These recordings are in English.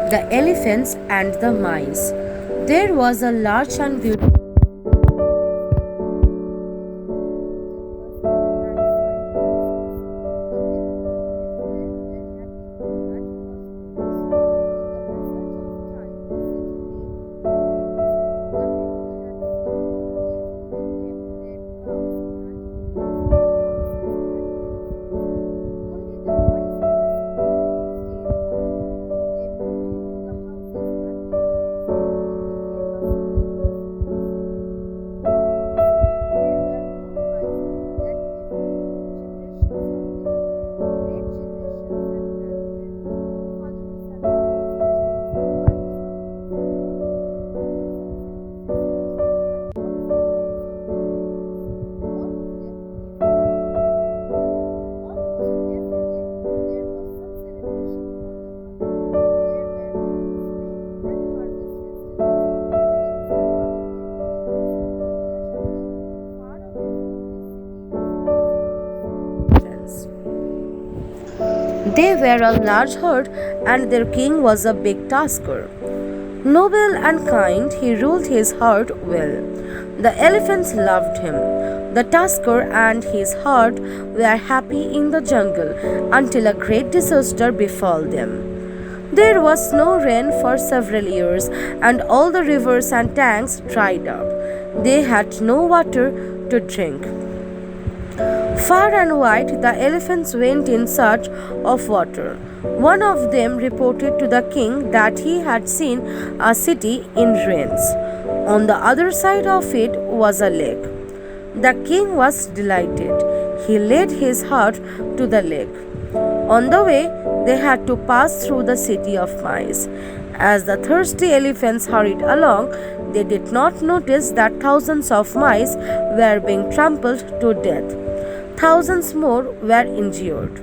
The Elephants and the Mice. There was a large and beautiful They were a large herd, and their king was a big tasker. Noble and kind, he ruled his herd well. The elephants loved him. The tasker and his herd were happy in the jungle until a great disaster befell them. There was no rain for several years, and all the rivers and tanks dried up. They had no water to drink. Far and wide, the elephants went in search of water. One of them reported to the king that he had seen a city in ruins. On the other side of it was a lake. The king was delighted. He led his herd to the lake. On the way, they had to pass through the city of mice. As the thirsty elephants hurried along, they did not notice that thousands of mice were being trampled to death. Thousands more were injured.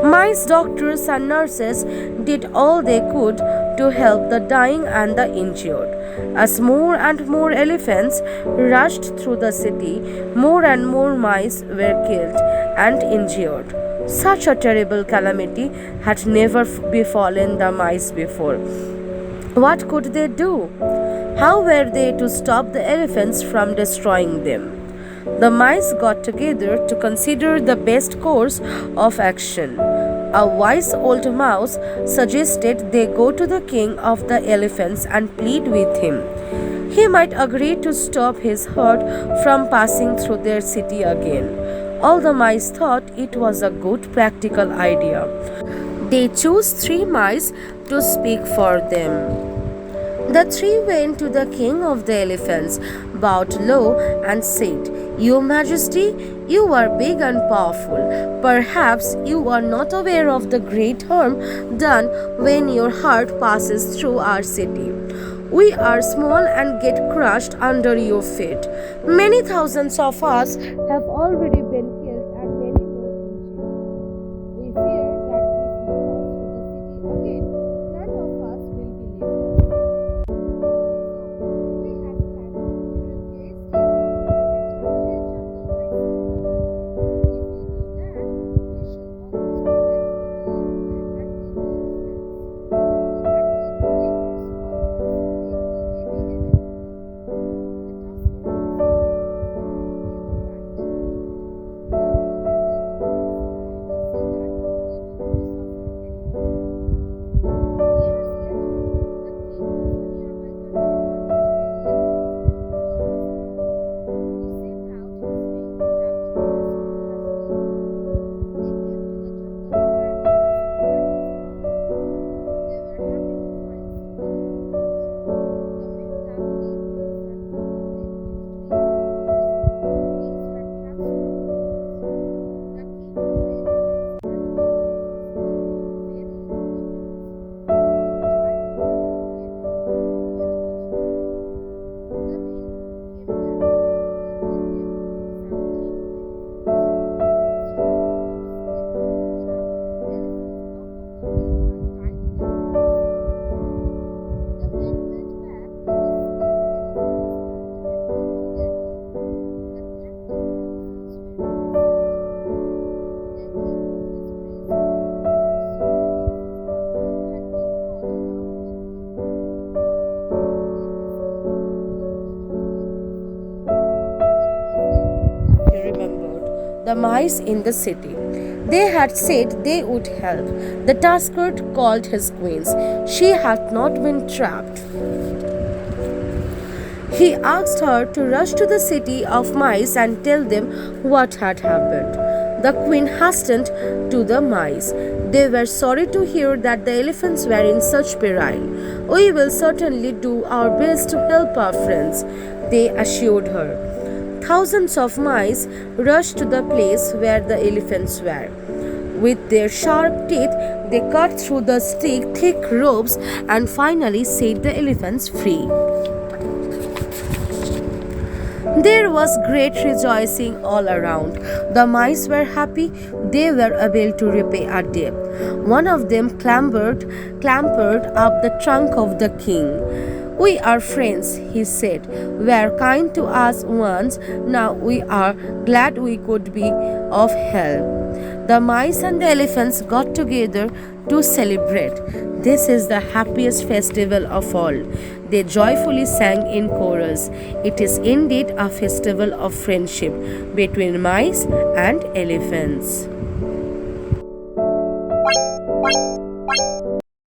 Mice doctors and nurses did all they could to help the dying and the injured. As more and more elephants rushed through the city, more and more mice were killed and injured. Such a terrible calamity had never befallen the mice before. What could they do? How were they to stop the elephants from destroying them? The mice got together to consider the best course of action. A wise old mouse suggested they go to the king of the elephants and plead with him. He might agree to stop his herd from passing through their city again. All the mice thought it was a good practical idea. They chose 3 mice to speak for them. The 3 went to the king of the elephants, bowed low, and said, "Your Majesty, you are big and powerful. Perhaps you are not aware of the great harm done when your herd passes through our city. We are small and get crushed under your feet. Many thousands of us have already been killed and many more injured. We fear that if you pass through the city again, none of us will be left. We have come to request you to return to your jungle by somebody. If you do that, we shall always be grateful to you and be your friends. Again, we are small, but someday we may be able to help. The tasker was right. the mice in the city. They had said they would help. The tasker called his queens. She had not been trapped. He asked her to rush to the city of mice and tell them what had happened. The queen hastened to the mice. They were sorry to hear that the elephants were in such peril. We will certainly do our best to help our friends, they assured her. Thousands of mice rushed to the place where the elephants were. With their sharp teeth, they cut through the thick ropes and finally set the elephants free. There was great rejoicing all around. The mice were happy. They were able to repay a debt. One of them clambered up the trunk of the king. We are friends, he said. Were kind to us once. Now we are glad we could be of help. The mice and the elephants got together to celebrate. This is the happiest festival of all. They joyfully sang in chorus. It is indeed a festival of friendship between mice and elephants.